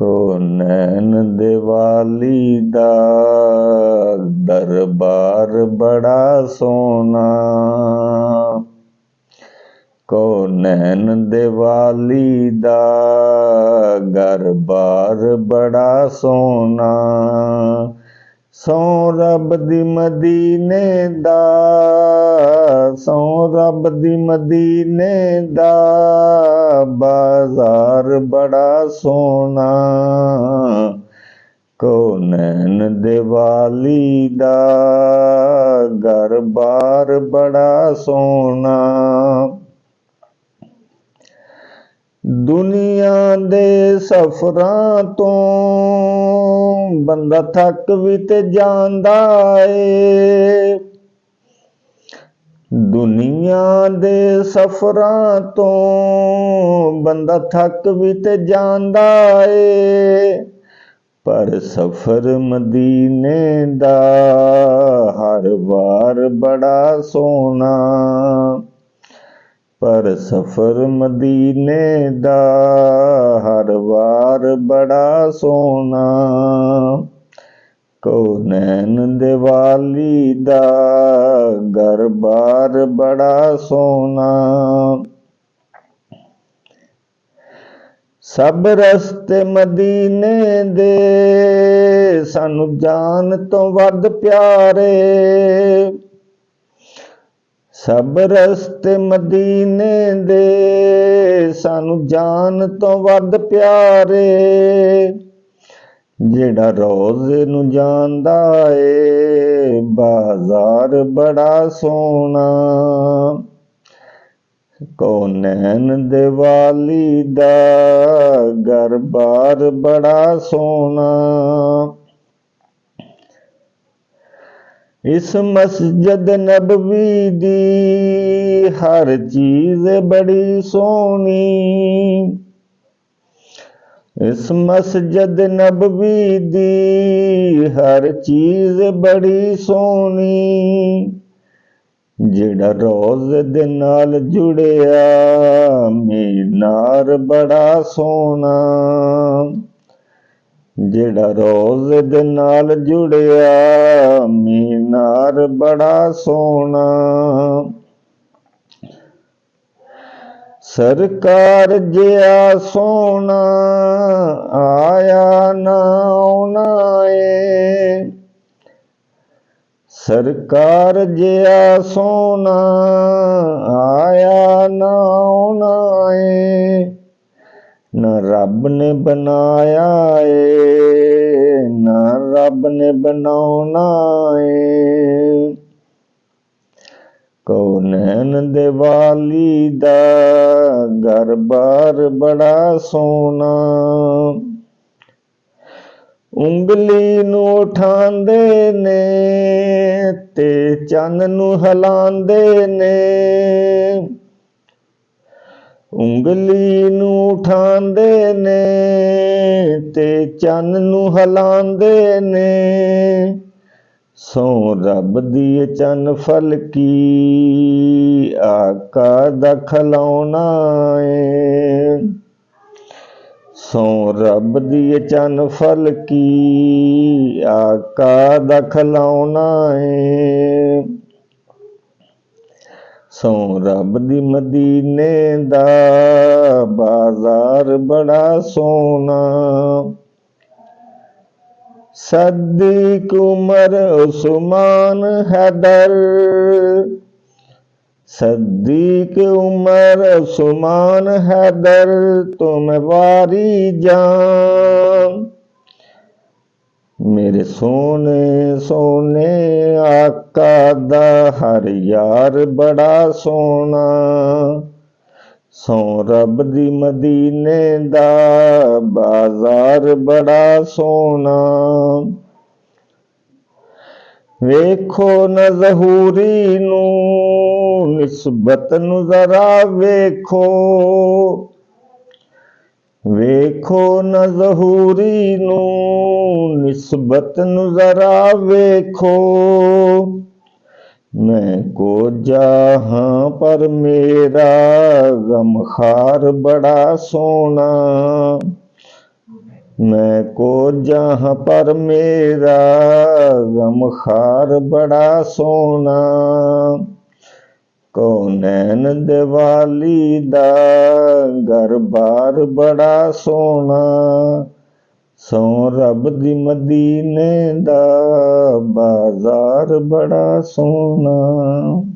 को नैन दिवाली दा दरबार बड़ा सोना। को नैन दिवाली दा दरबार बड़ा सोना। सौ रब दी मदीने दा, सौ रब दी मदीने दा बाजार बड़ा सोना। को नैन दिवाली दा दरबार बड़ा सोना। दुनिया दे सफरां तो बंदा थक भी ते जांदा ए। दुनिया दे सफरां तो बंदा थक भी ते जांदा ए। पर सफर मदीने दा हर बार बड़ा सोना। पर सफर मदीने दा हर बार बड़ा सोना। को नैन दिवाली दा दरबार बड़ा सोना। सब रस्ते मदीने दे सानू जान तो वध प्यारे। सब रस्ते मदीने दे सानू जान तो वध प्यारे। जेड़ा रोज़े नू जांदा ए बाजार बड़ा सोना। को नैन दिवाली दा दरबार बड़ा सोना। इस मस्जिद नबवी दी हर चीज़ बड़ी सोनी। इस मस्जिद नबवी दी हर चीज़ बड़ी सोनी। जेड़ा रोज़े दे नाल जुड़िया मीनार बड़ा सोना। जेड़ा रोज़े दे नाल जुड़िया मीनार बड़ा सोना। सरकार जिया सोना आया ना आना ए। सरकार जिया सोना आया ना आना ए। न रब ने बनाया ए न रब ने बनाना ए। को नैन दिवाली दा दरबार बड़ा सोना। उंगली नू उठांदे ने ते चन्न नू हिलांदे ने। उंगली नू उठांदे ने ते चन्न नू हिलांदे ने। सौ रब दी चन्न फलकी आका दा खलौना ए। सौ रब दी चन्न फलकी आका दा खलौना ए। सौ रब दी मदीने दा बाजार बड़ा सोना। सद्दीक उमर उस्मान हैदर। सद्दीक उमर उस्मान हैदर तुम वारी जान। मेरे सोने सोने आका दा हर यार बड़ा सोना। सौ रब दी मदीने दा बाजार बड़ा सोना। वेखो न ज़हूरी नू निस्बत नू ज़रा वेखो। वेखो न ज़हूरी नू निस्बत नू ज़रा वेखो। मैं को जहाँ पर मेरा गमखार बड़ा सोना। मैं को जहाँ पर मेरा गमखार बड़ा सोना, कौनैन दिवाली दा घर बार बड़ा सोना, सौ रब दी मदीने दा बाजार बड़ा सोना।